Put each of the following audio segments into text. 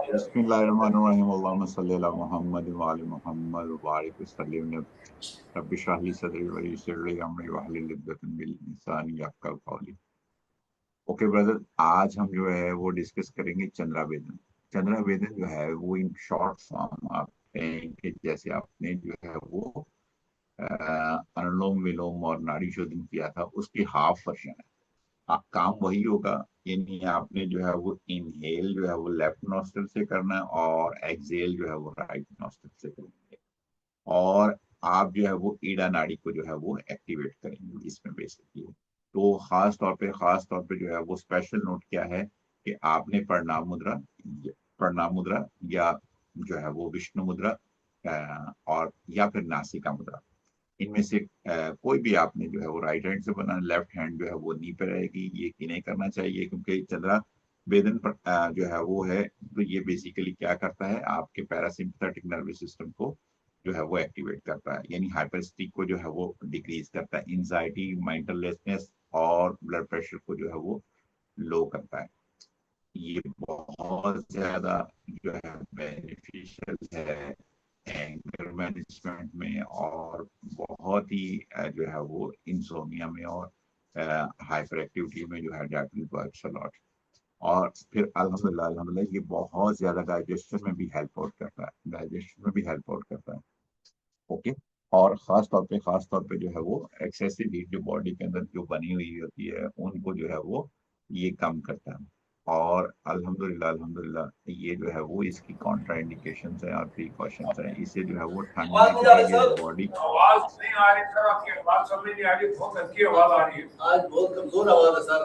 बिस्मिल्लाहिर्रहमानिर्रहीम अल्लाहुम्मा सल्ली अला मुहम्मद व आलि मुहम्मद व बारिक वसल्लिम रब्बि इश्रह ली सदरी व यस्सिर ली अमरी वहलुल उक़दतम मिन लिसानी यफ़क़हू क़ौली। ओके ब्रदर, आज हम जो है वो डिस्कस करेंगे चंद्रा वेदन। चंद्रा वेदन जो है वो इन शॉर्ट फॉर्म आप कहें कि जैसे आपने जो है वो अनुलोम विलोम और नाड़ी शोधन किया था उसकी हाफ वर्जन है। आप काम वही होगा, यानी आपने जो है वो इनहेल जो है वो लेफ्ट नॉस्ट्रल से करना है और एक्सहेल जो है वो राइट नॉस्ट्रल से करेंगे, और आप जो है वो ईड़ा नाड़ी को जो है वो एक्टिवेट करेंगे इसमें बेसिकली। तो खास तौर पे जो है वो स्पेशल नोट क्या है कि आपने प्रणाम मुद्रा या जो है वो विष्णु मुद्रा और या फिर नासिका मुद्रा, इनमें से कोई भी आपने जो है वो राइट हैंड से बना, लेफ्ट हैंड जो है वो नी पे रहेगी, ये कि नहीं करना चाहिए क्योंकि चंद्रा वेदन पर जो है वो है। तो ये बेसिकली क्या करता है, आपके पैरासिम्पथेटिक नर्वस सिस्टम को जो है वो एक्टिवेट करता है, यानी हाइपरस्टिक को जो है वो डिक्रीज करता है, एंजाइटी मेंटलनेस और ब्लड प्रेशर को जो है वो लो करता है। ये बहुत ज्यादा जो है बेनिफिशियल है एंगर मैनेजमेंट में, और बहुत ही जो है वो इंसोमिया में और हाइपर एक्टिविटी में जो है that will work a lot. और फिर अल्हम्दुलिल्लाह ये बहुत ज्यादा डाइजेशन में भी हेल्प आउट करता है, डाइजेशन में भी हेल्प आउट करता है। ओके। और खास तौर पे जो है वो एक्सेसिव हीट जो बॉडी के अंदर जो बनी हुई होती है उनको जो है वो ये कम करता है। और अल्हम्दुलिल्लाह ये जो है वो इसकी कॉन्ट्रा इंडिकेशंस है और प्रिकॉशंस है। इससे जो है वो ठंड आवाज में नहीं आ रही क्योंकि ये सर, बॉडी आवाज नहीं आ रही सर, आपकी आवाज समझ नहीं आ रही, बहुत हल्की आवाज आ रही है। आज बहुत कमजोर आवाज है सर।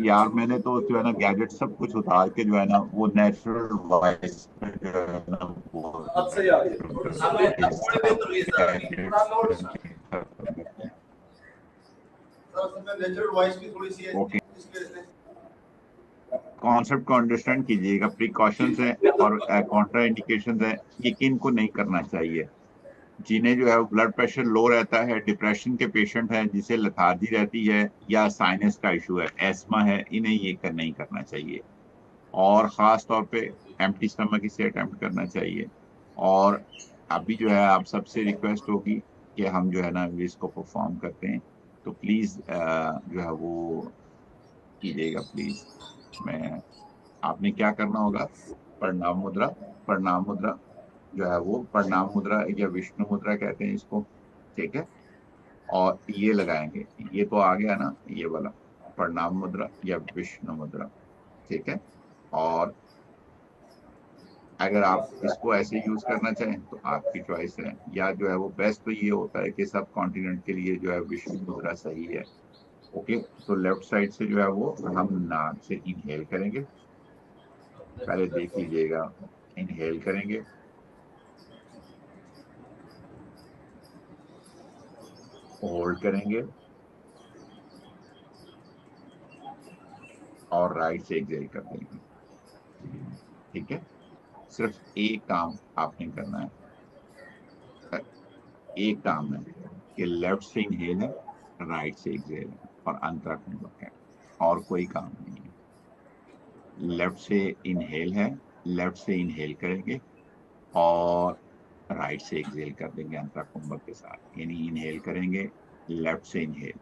यार मैंने तो जो है ना गैजेट सब कुछ उतार के जो है ना वो नेचुरल वॉइस पे जो है ना वो अब सही आ रही है, थोड़ी बेहतर हुई है सर। सर असल में नेचुरल वॉइस भी थोड़ी सी है ओके, इसकी वजह से। कॉन्सेप्ट को अंडरस्टैंड कीजिएगा। प्रिकॉशंस है और कॉन्ट्रा इंडिकेशंस है, ये किन को नहीं करना चाहिए। जिन्हें जो है ब्लड प्रेशर लो रहता है, डिप्रेशन के पेशेंट हैं, जिसे लथार्जी रहती है या साइनस का इशू है, एस्मा है, इन्हें ये नहीं करना चाहिए। और खास तौर पे एम्प्टी स्टमक इसे अटेम्प्ट करना चाहिए। और अभी जो है आप सबसे रिक्वेस्ट होगी कि हम जो है ना इसको परफॉर्म करते हैं, तो प्लीज जो है वो कीजिएगा प्लीज। मैं आपने क्या करना होगा, प्रणाम मुद्रा, प्रणाम मुद्रा जो है वो प्रणाम मुद्रा या विष्णु मुद्रा कहते हैं इसको, ठीक है। और ये लगाएंगे, ये तो आ गया ना ये वाला, प्रणाम मुद्रा या विष्णु मुद्रा, ठीक है। और अगर आप इसको ऐसे यूज करना चाहें तो आपकी चॉइस है, या जो है वो बेस्ट तो ये होता है कि सब कॉन्टिनेंट के लिए जो है विष्णु मुद्रा सही है। ओके, तो लेफ्ट साइड से जो है वो हम नाक से इनहेल करेंगे, पहले देख लीजिएगा। इनहेल करेंगे, होल्ड करेंगे और राइट से एक्सेल कर देंगे, ठीक है। सिर्फ एक काम आपने करना है, एक काम है कि लेफ्ट से इनहेल है, राइट से एक्सेल है और अंतरा कुंभक है, और कोई काम नहीं है। लेफ्ट से इनहेल है, लेफ्ट से इनहेल करेंगे और राइट से एक्सेल कर देंगे अंतरा कुंभक के साथ, यानी इनहेल करेंगे, लेफ्ट से इनहेल,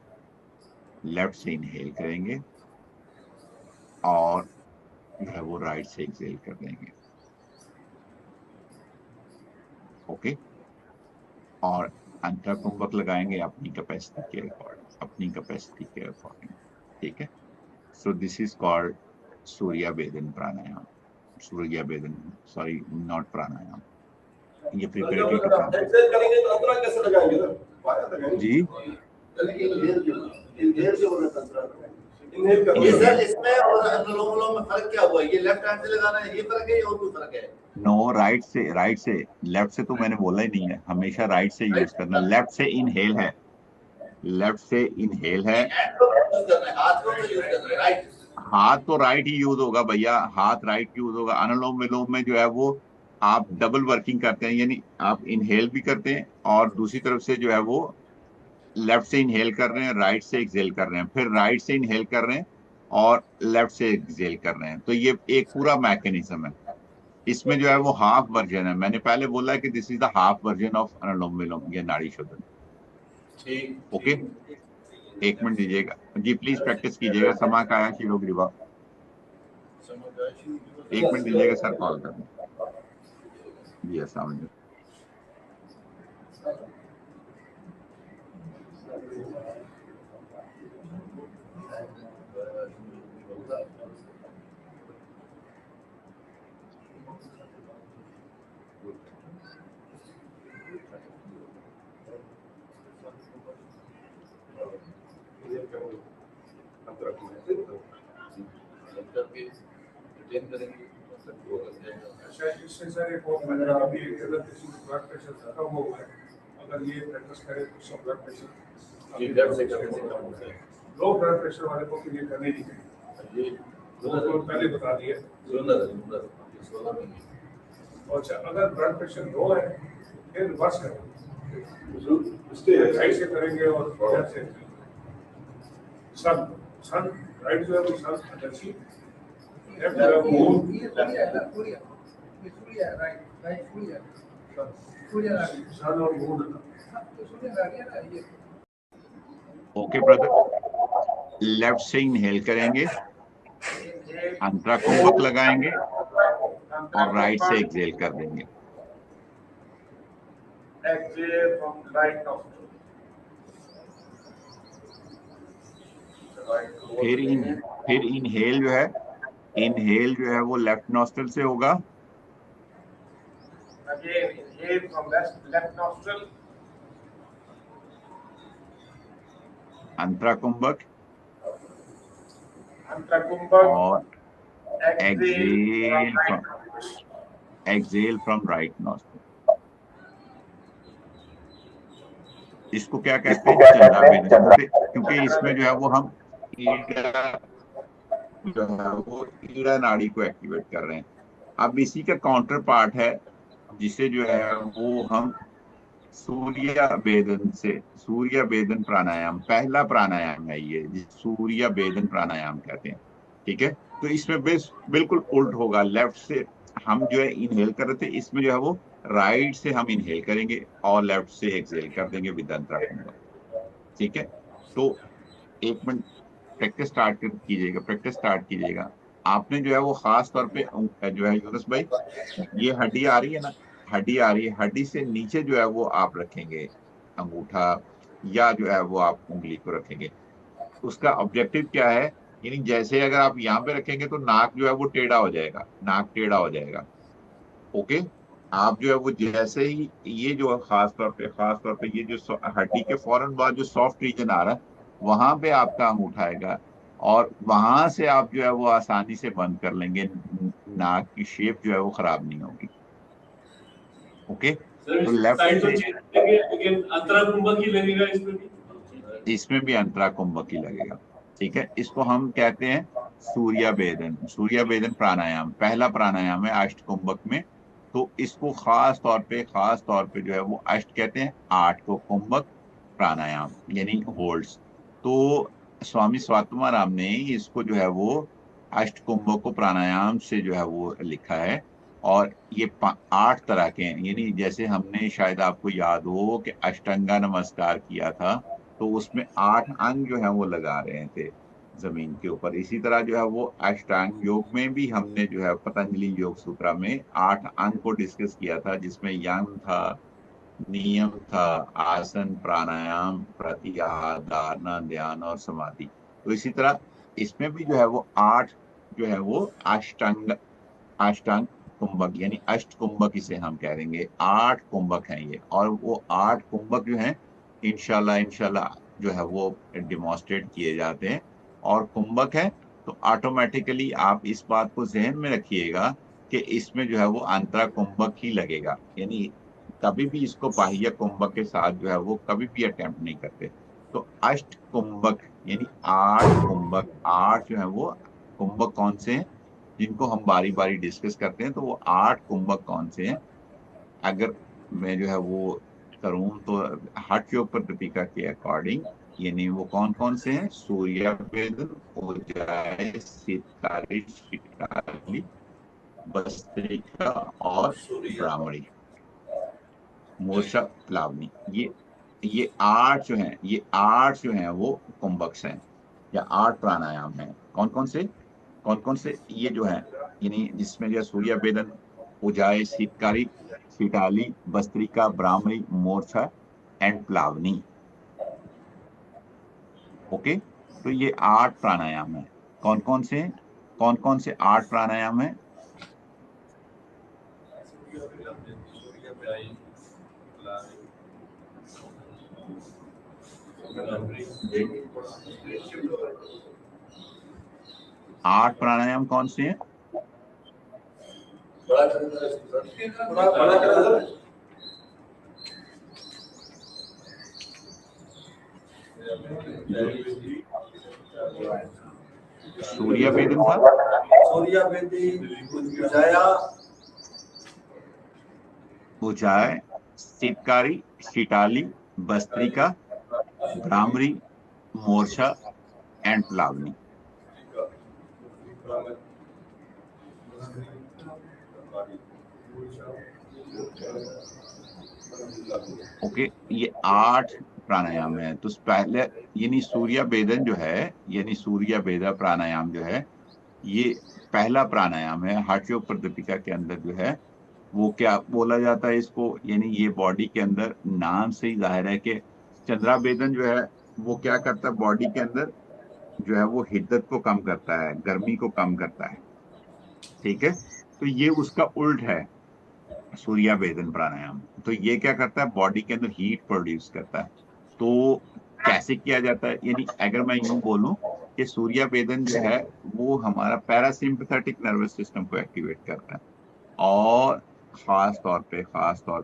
लेफ्ट से इनहेल करेंगे और जो है वो राइट से एक्सेल कर देंगे। ओके। और अंतरा कुंभक लगाएंगे अपनी कैपेसिटी के अकॉर्डिंग, अपनी कैपेसिटी के अकॉर्डिंग, ठीक है। So this is called Surya Vedan pranayama, Surya वेदन, सॉरी नॉट प्राणायाम, ये प्रिपरेटरी टू प्राणायाम। एक्सरसाइज करेंगे तो अंतरा कैसे लगाएंगे सर? बाहर लगाएंगे जी, इनहेल से बोल रहा था, इनहेल कर सर। इसमें और अनुलोम विलोम में फर्क क्या हुआ? ये लेफ्ट हैंड से लगाना है, ये फर्क है और कोई फर्क है? नो, राइट से, राइट से, लेफ्ट से तो मैंने बोला ही नहीं है, हमेशा राइट से यूज करना। लेफ्ट से इनहेल है, लेफ्ट से इनहेल है, हैंड को यूज करना है, हाथ को यूज करना है, राइट। हाथ तो राइट ही यूज होगा भैया, हाथ राइट यूज होगा। अनुलोम विलोम में जो है वो आप डबल वर्किंग करते हैं, यानी आप इनहेल भी करते हैं और दूसरी तरफ से जो है वो लेफ्ट से इनहेल कर रहे हैं, राइट से एक्सेल कर रहे हैं, फिर राइट से इनहेल कर रहे हैं और लेफ्ट से एक्सेल कर रहे हैं। तो ये एक पूरा मैकेनिज्म है। इसमें जो है वो हाफ वर्जन है। मैंने पहले बोला कि this is the half version of Anulom Vilom, ये नाड़ी शोधन। ठीक ओके, ठीक। एक मिनट दीजिएगा जी, प्लीज प्रैक्टिस कीजिएगा। समाकाया शिरोग्रीवा, एक मिनट दीजिएगा सर, कॉल कर रहे हैं जी। अस्सलाम वालेकुम। अच्छा, इससे सर एक और फायदा अभी अगर किसी को ब्लड प्रेशर ज्यादा हुआ है, अगर ये प्रैक्टिस करे तो उसका blood pressure low blood pressure वाले को फिर ये करने नहीं चाहिए, तो पहले बता दिए। अच्छा, अगर ब्लड प्रेशर लो है फिर रिवर्स करेंगे, राइट से करेंगे और लेफ्ट से सन सन राइट जो है वो सन अच्छी, लेफ्ट जो है वो सन और मून। ओके ब्रदर, लेफ्ट से इनहेल करेंगे, अंतरा कुंभक लगाएंगे और राइट से एक्सेल कर देंगे। Exhale from right nostril. फिर इनहेल जो है, इनहेल जो है वो लेफ्ट नॉस्ट्रल से होगा। Again, inhale from left nostril. Antara Kumbhak Antrakumbhak. और Exhale from right exhale nostril. Exhale from right nostril. इसको क्या कहते हैं? चंदा वेदन, क्योंकि इसमें जो है वो हम ईड़ा जो है वो ईड़ा नाड़ी को एक्टिवेट कर रहे हैं। अब इसी का काउंटर पार्ट है जिसे जो है वो हम सूर्य वेदन से, सूर्य वेदन प्राणायाम, पहला प्राणायाम है ये, जिसे सूर्य वेदन प्राणायाम कहते हैं। ठीक है, तो इसमें बिल्कुल उल्ट होगा। लेफ्ट से हम जो है इनहेल कर रहे थे, इसमें जो है वो राइट से हम इनहेल करेंगे और लेफ्ट से एक्सेल कर देंगे विद अंतरा कुंभक। ठीक है, तो एक मिनट प्रैक्टिस स्टार्ट कीजिएगा, प्रैक्टिस स्टार्ट कीजिएगा। आपने जो है वो खास तौर पे जो है यूनुस भाई, ये हड्डी आ रही है ना, हड्डी आ रही है, हड्डी से नीचे जो है वो आप रखेंगे अंगूठा, या जो है वो आप उंगली को रखेंगे। उसका ऑब्जेक्टिव क्या है? यानी जैसे अगर आप यहाँ पे रखेंगे तो नाक जो है वो टेढ़ा हो जाएगा, नाक टेढ़ा हो जाएगा। ओके, आप जो है वो जैसे ही ये जो खास तौर पे ये जो हड्डी के फौरन बाद जो सॉफ्ट रीजन आ रहा है, वहां पे आपका अंगूठा आएगा और वहां से आप जो है वो आसानी से बंद कर लेंगे। नाक की शेप जो है वो खराब नहीं होगी। ओके, तो लेफ्ट लेकिन अंतरा कुंभक ही लगेगा इसमें भी। इसमें भी अंतरा कुंभक ही लगेगा। ठीक है, इसको हम कहते हैं सूर्य वेदन, सूर्य वेदन प्राणायाम, पहला प्राणायाम है अष्ट कुंभक में। तो इसको खास तौर पे जो है वो अष्ट कहते हैं, 8 को कुंभक प्राणायाम यानी होल्ड्स। तो स्वामी स्वात्मा राम ने इसको जो है वो अष्ट कुंभक को प्राणायाम से जो है वो लिखा है। और ये 8 तरह के हैं, यानी जैसे हमने शायद आपको याद हो कि अष्टांगा नमस्कार किया था, तो उसमें 8 अंग जो है वो लगा रहे थे जमीन के ऊपर। इसी तरह जो है वो अष्टांग योग में भी हमने जो है पतंजलि योग सूत्रा में 8 अंग को डिस्कस किया था, जिसमें यम था, नियम था, आसन, प्राणायाम, प्रत्याहार, धारणा, ध्यान और समाधि। तो इसी तरह इसमें भी जो है वो 8 जो है वो अष्टांग कुंभक यानी अष्ट कुंभक इसे हम कह देंगे। 8 कुंभक हैं ये, और वो 8 कुंभक जो हैं इंशाल्लाह जो है वो डिमॉन्स्ट्रेट किए जाते हैं। और कुंभक है तो ऑटोमेटिकली आप इस बात को जहन में रखिएगा कि इसमें जो है वो अंतरा कुंभक ही लगेगा, यानी कभी भी इसको बाह्य कुंभक के साथ जो है वो कभी भी अटेम्प्ट नहीं करते। तो अष्ट कुंभक यानी 8 कुंभक, 8 जो है वो कुंभक कौन से हैं जिनको हम बारी बारी डिस्कस करते हैं, तो वो 8 कुंभक कौन से हैं? अगर मैं जो है वो करूं तो हठ योग पद्धति के अकॉर्डिंग यानी वो कौन कौन से हैं? सूर्याभेदन, उज्जाय, शीतकारी, शीताली, भस्त्रिका और सूर्य ब्राह्मणी, मूर्छा, प्लावनी। ये आठ जो हैं, ये आठ जो हैं वो कुंभक्स हैं या आठ प्राणायाम हैं। कौन कौन से? कौन कौन से ये जो है, यानी जिसमें जो सूर्याभेदन, उजाय, शीतकारी, शीताली, भस्त्रिका, ब्राह्मणी, मोर्छा एंड प्लावनी। ओके, तो ये आठ प्राणायाम है। कौन कौन से? कौन कौन से आठ प्राणायाम है? जी, आठ प्राणायाम कौन से हैं? बड़ा कर सूर्याभेदन था, सूर्याभेदी, उज्जाया, उजाय, शीतकारी, शीताली, भस्त्रिका, भ्रामरी, मोर्छा एंड प्लावनी। ओके, ये आठ प्राणायाम है। तो पहले यानी सूर्याभेदन जो है, यानी सूर्याभेदा प्राणायाम जो है, ये पहला प्राणायाम है। हठयोग प्रदीपिका के अंदर जो है वो क्या बोला जाता है इसको, यानी ये बॉडी के अंदर नाम से ही जाहिर है कि चंद्राभेदन जो है वो क्या करता है, बॉडी के अंदर जो है वो हिद्दत को कम करता है, गर्मी को कम करता है। ठीक है, तो ये उसका उल्ट है सूर्याभेदन प्राणायाम। तो ये क्या करता है, बॉडी के अंदर हीट प्रोड्यूस करता है। तो कैसे किया जाता है, यानी अगर मैं यूं बोलूं कि सूर्याभेदन जो है वो हमारा पैरासिम्पथेटिक नर्वस सिस्टम को एक्टिवेट करता है, और खास तौर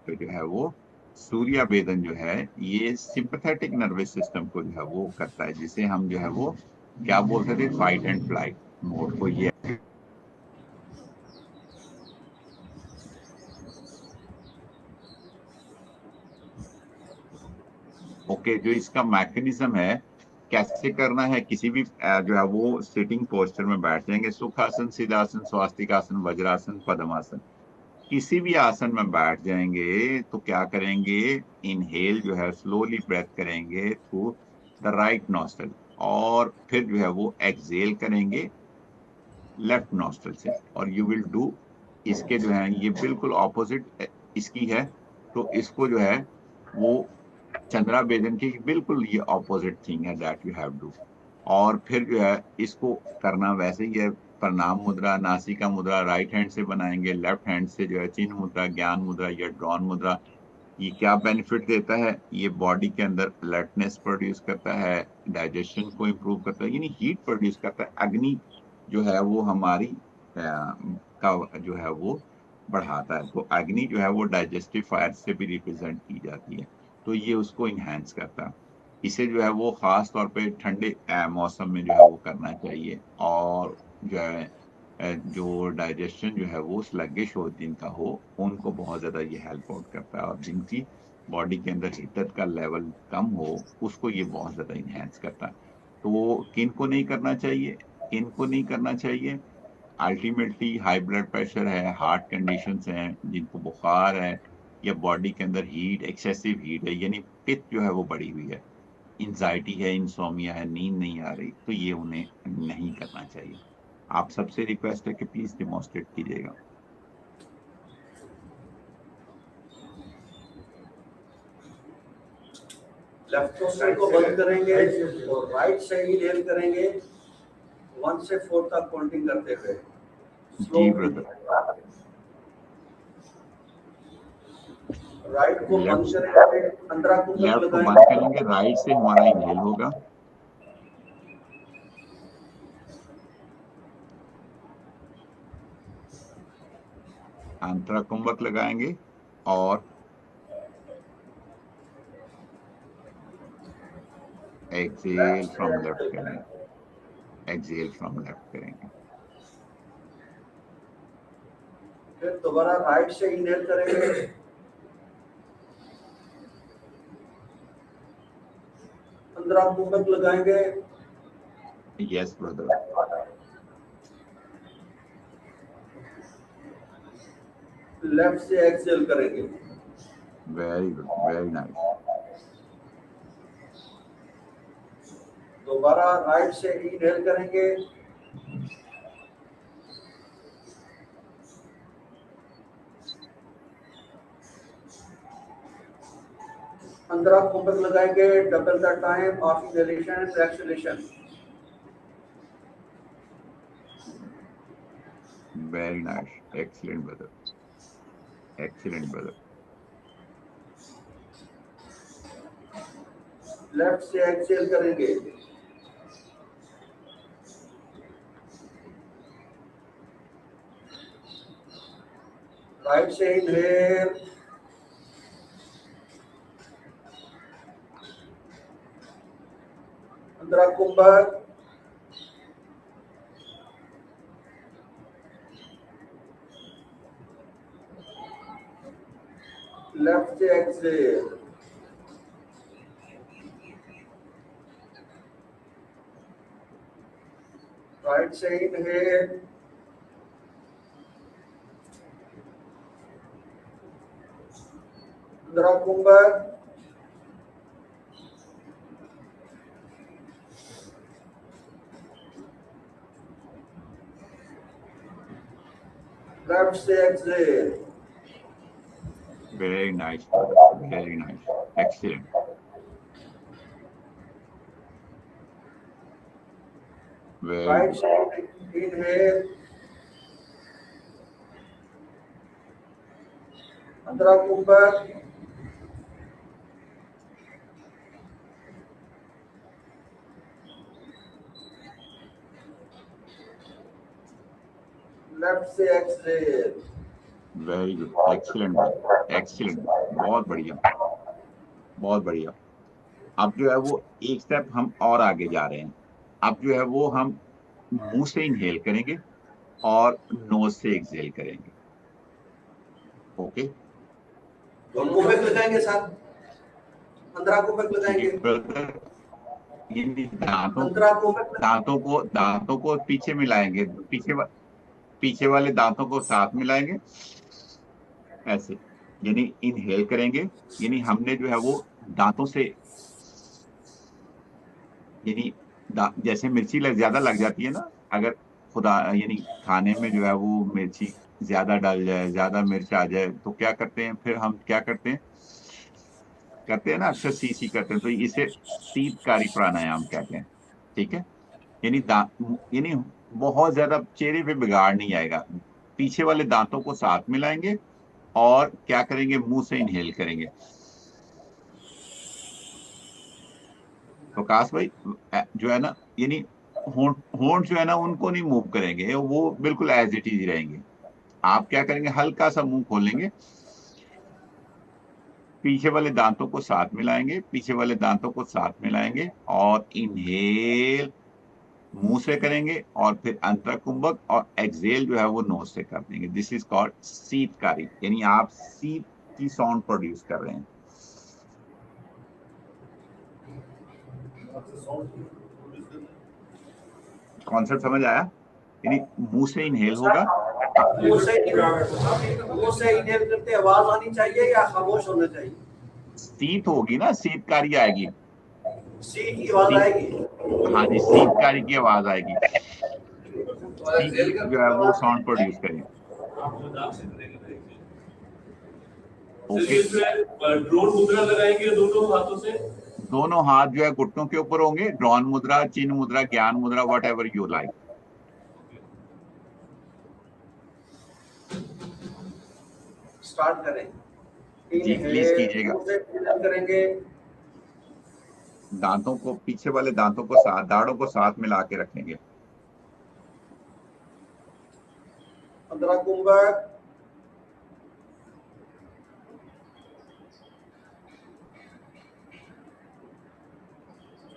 पे जो है वो सूर्याभेदन जो है ये सिंपैथेटिक नर्वस सिस्टम को जो है वो करता है, जिसे हम जो है वो क्या बोलते थे, फाइट एंड फ्लाइट मोड को ये। ओके, जो इसका मैकेनिज्म है कैसे करना है, किसी भी जो है वो सिटिंग पोस्चर में बैठ जाएंगे, सुखासन, सिद्धासन, स्वास्तिकासन, वज्रासन, पद्मासन, किसी भी आसन में बैठ जाएंगे तो क्या करेंगे, इनहेल जो है स्लोली ब्रेथ करेंगे थ्रू द राइट नॉस्ट्रल, और फिर जो है वो एक्सहेल करेंगे लेफ्ट नॉस्ट्रल से, और यू विल डू, इसके जो है ये बिल्कुल ऑपोजिट इसकी है। तो इसको जो है वो चंद्राभेदन की बिल्कुल ये ऑपोजिट थिंग है दैट यू हैव डू। और फिर जो है इसको करना वैसे ही है, प्रणाम मुद्रा, नासिका मुद्रा राइट हैंड से बनाएंगे, लेफ्ट हैंड से जो है चिन्ह मुद्रा, ज्ञान मुद्रा या ड्रॉन मुद्रा। ये क्या बेनिफिट देता है, ये बॉडी के अंदर अलर्टनेस प्रोड्यूस करता है, डाइजेशन को इम्प्रूव करता है, यानी हीट प्रोड्यूस करता है, अग्नि जो है वो हमारी का जो है वो बढ़ाता है। तो अग्नि जो है वो डाइजेस्टिव फायर से भी रिप्रेजेंट की जाती है, तो ये उसको इन्हेंस करता है। इसे जो है वो खास तौर पे ठंडे मौसम में जो है वो करना चाहिए, और जो है जो डाइजेशन जो है वो स्लगिश हो जिनका हो, उनको बहुत ज्यादा ये हेल्प आउट करता है, और जिनकी बॉडी के अंदर हिद्दत का लेवल कम हो उसको ये बहुत ज्यादा इन्हेंस करता है। तो किन को नहीं करना चाहिए, किन को नहीं करना चाहिए? अल्टीमेटली हाई ब्लड प्रेशर है, हार्ट कंडीशंस हैं, जिनको बुखार है, या बॉडी के अंदर हीट, एक्सेसिव हीट है, यानी पित्त जो है वो बढ़ी हुई है, इंजाइटी है, इंसोमिया है, नींद नहीं आ रही, तो ये उन्हें नहीं करना चाहिए। आप सबसे रिक्वेस्ट है कि प्लीज डिमॉन्स्ट्रेट कीजिएगा। लेफ्ट नोस्ट्रल को बंद करेंगे और राइट से इनहेल करेंगे 1 से 4 तक काउंटिंग करते हुए। जी ब्रदर, राइट को बंद करेंगे, अंदर को लेफ्ट को बंद लगाएंगे, करेंगे, राइट से हमारा इनहेल होगा, अंतरा कुंभक लगाएंगे, और एक्सेल फ्रॉम लेफ्ट करेंगे, एक्सेल फ्रॉम लेफ्ट करेंगे। फिर दोबारा राइट से इनहेल करेंगे, अंदर 15 कुंभक लगाएंगे। Yes brother. लेफ्ट से एक्सेल करेंगे। Very good, very nice. दोबारा राइट से इनहेल करेंगे। पंद्रह कुंभक लगाएंगे। Double the time of inhalation and exhalation. Very nice, excellent brother, excellent brother. Left से एक्सेल करेंगे। राइट से इनहेल। पंद्रह कुंभक। लेफ्ट से एक्सेल। राइट से इनहेल। पंद्रह कुंभक। लेफ्ट से exhale. Very nice brother, very nice, excellent. Right से इनहेल। 15 कुंभक। लेफ्ट से exhale. Very good, excellent brother, excellent, बहुत बढ़िया, बहुत बढ़िया। अब जो है वो एक स्टेप हम और आगे जा रहे हैं। अब जो है वो हम मुंह से इनहेल करेंगे और नोज से एक्सहेल करेंगे। ओके कुंभक लगाएंगे साथ। 15 कुंभक लगाएंगे। ब्रदर, ये दांतों 15 कुंभक। दांतों को पीछे मिलाएंगे, पीछे वाले दांतों को साथ मिलाएंगे ऐसे, यानी इनहेल करेंगे, यानी हमने जो है वो दांतों से, यानी जैसे मिर्ची ज्यादा लग जाती है ना, अगर खुदा यानी खाने में जो है वो मिर्ची ज्यादा डाल जाए, ज्यादा मिर्च आ जाए, तो क्या करते हैं फिर हम, क्या करते हैं ना, अक्सर सी करते हैं, तो इसे शीतकारी प्राणायाम कहते हैं। ठीक है, यानी यानी बहुत ज्यादा चेहरे पे बिगाड़ नहीं आएगा। पीछे वाले दांतों को साथ मिलाएंगे और क्या करेंगे, मुंह से इनहेल करेंगे। प्रकाश भाई, जो है ना, यानी होंठ होंठ जो है ना उनको नहीं मूव करेंगे, वो बिल्कुल एज इट इज रहेंगे। आप क्या करेंगे, हल्का सा मुंह खोलेंगे, पीछे वाले दांतों को साथ मिलाएंगे, पीछे वाले दांतों को साथ मिलाएंगे और इनहेल मुंह से करेंगे, और फिर अंतरकुंभक और एक्सहेल जो है वो नोज से कर देंगे। दिस इज कॉल्ड शीतकारी, यानी आप शीत की साउंड प्रोड्यूस कर रहे हैं। कॉन्सेप्ट समझ आया? यानी मुंह से इनहेल होगा, मुंह से इनहेल करते आवाज आनी चाहिए या खामोश होना चाहिए? शीत होगी ना, शीतकारी आएगी, सी की आवाज आएगी। हाँ जी, शीतकारी की आवाज आएगी, शीत जो है वो साउंड प्रोड्यूस करेंगे। ओके, ड्रोन मुद्रा लगाएंगे दोनों हाथों से। दोनों हाथ जो है घुटनों के ऊपर होंगे, ड्रॉन मुद्रा, चिन्ह मुद्रा, ज्ञान मुद्रा, what ever you like. Start करें। जी प्लीज कीजिएगा। करेंगे। दांतों को, पीछे वाले दांतों को साथ, दाढ़ों को साथ मिला के रखेंगे। 15 कुंभक।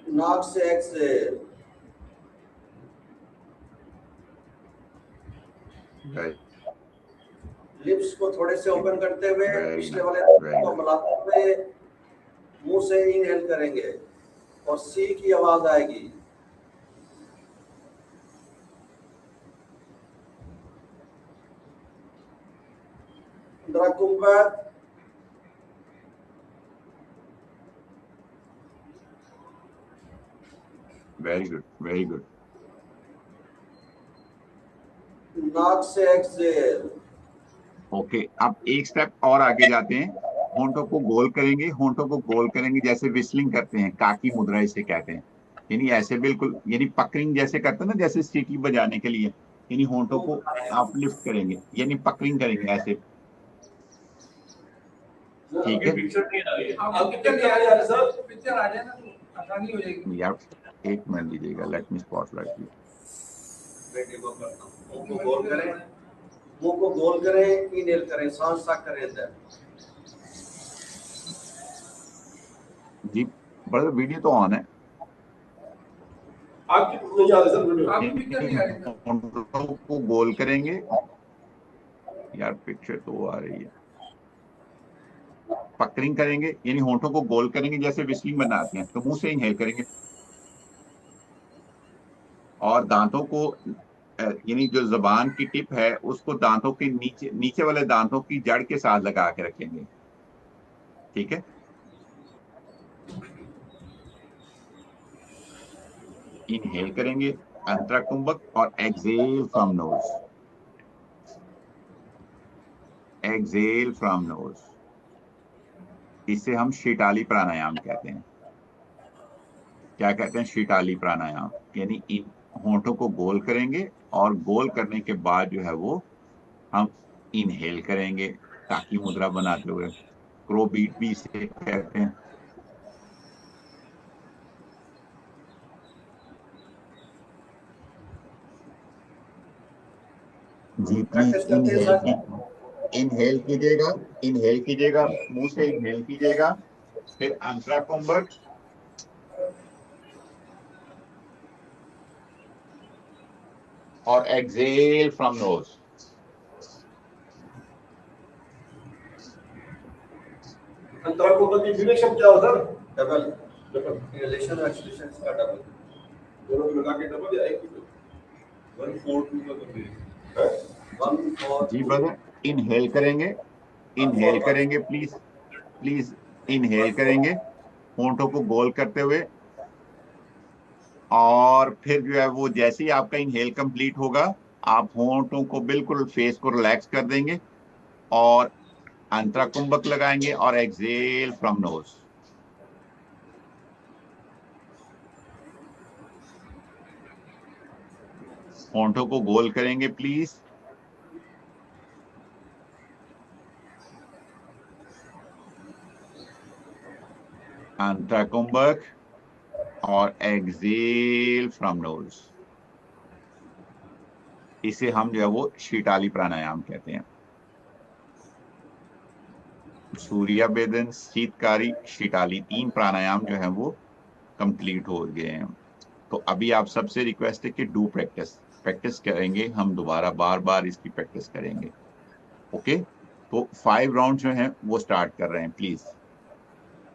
नाक से एक्सहेल। लिप्स को थोड़े से ओपन करते हुए पिछले वाले को मिलाते हुए मुंह से इनहेल करेंगे। और सी की आवाज आएगी। इंदिरा Kumbhak, very good, very good. नाक से एक्सेल। ओके, अब एक स्टेप और आगे जाते हैं। होंठों को गोल करेंगे, होंठों को गोल करेंगे, जैसे विस्लिंग करते हैं, काकी मुद्रा इसे कहते हैं। यानी ऐसे बिल्कुल, यानी पकरिंग जैसे करते हैं ना, जैसे सीटी बजाने के लिए, यानी होंठों को आप लिफ्ट करेंगे, यानी पकरिंग करेंगे ऐसे। ठीक आपकी है पिक्चर नहीं आ रही है। आपकी पिक्चर आ जा रही सर, पिक्चर आ जाए ना तो आसानी हो जाएगी। यार, एक मिनट दीजिएगा, लेट मी स्पॉटलाइट यू। बेटे को करता हूं। मुंह को गोल करें, मुंह को गोल करें, इनहेल करें, सांस तक करें अंदर। जी ब्रदर, वीडियो तो ऑन है। आपकी नहीं आ रही सर वीडियो। आपकी पिक्चर नहीं आ रही सर। होंठों को गोल करेंगे। यार पिक्चर तो आ रही है। पकरिंग करेंगे, यानी होंठों को गोल करेंगे, जैसे विस्लिंग बनाते हैं, तो मुंह से इनहेल करेंगे। और दांतों को यानी जो जबान की टिप है उसको दांतों के नीचे, नीचे वाले दांतों की जड़ के साथ लगा के रखेंगे। ठीक है, इनहेल करेंगे अंतरा कुंभक और exhale from nose, exhale from nose. इसे हम शीटाली प्राणायाम कहते हैं। क्या कहते हैं? शीटाली प्राणायाम। यानी इन होंठों को गोल करेंगे और गोल करने के बाद जो है वो हम इनहेल करेंगे ताकि मुद्रा बनाते हुए। क्रो बीट भी इसे कहते हैं। जी प्लीज इनहेल कीजिएगा, इनहेल कीजिएगा, मुंह से इनहेल कीजिएगा, फिर अंतरा कुंभक और एक्सेल फ्रॉम नोज। अंतरा कुंभक की ड्यूरेशन क्या होता है? Double double. इनहेलेशन और एक्सपेलेशन का डबल। दोनों मिला के डबल या एक ही? 142 का कर दीजिए। है 1 और जी ब्रदर, इनहेल करेंगे, इनहेल करेंगे, प्लीज प्लीज इनहेल करेंगे होंठों को गोल करते हुए। और फिर जो है वो जैसे ही आपका इनहेल कंप्लीट होगा, आप होंठों को बिल्कुल, फेस को रिलैक्स कर देंगे और अंतरा कुंभक लगाएंगे और एक्सेल फ्रॉम नोज। होंठों को गोल करेंगे प्लीज। अंतरा कुंभक और एक्सेल फ्रॉम नोज। इसे हम जो है वो शीटाली प्राणायाम कहते हैं। सूर्या बेदन, शीतकारी, शीटाली, 3 प्राणायाम जो है वो कंप्लीट हो गए हैं। तो अभी आप सबसे रिक्वेस्ट है कि डू प्रैक्टिस, प्रैक्टिस करेंगे हम, दोबारा बार बार इसकी प्रैक्टिस करेंगे। ओके, तो 5 राउंड जो हैं वो स्टार्ट कर रहे हैं प्लीज।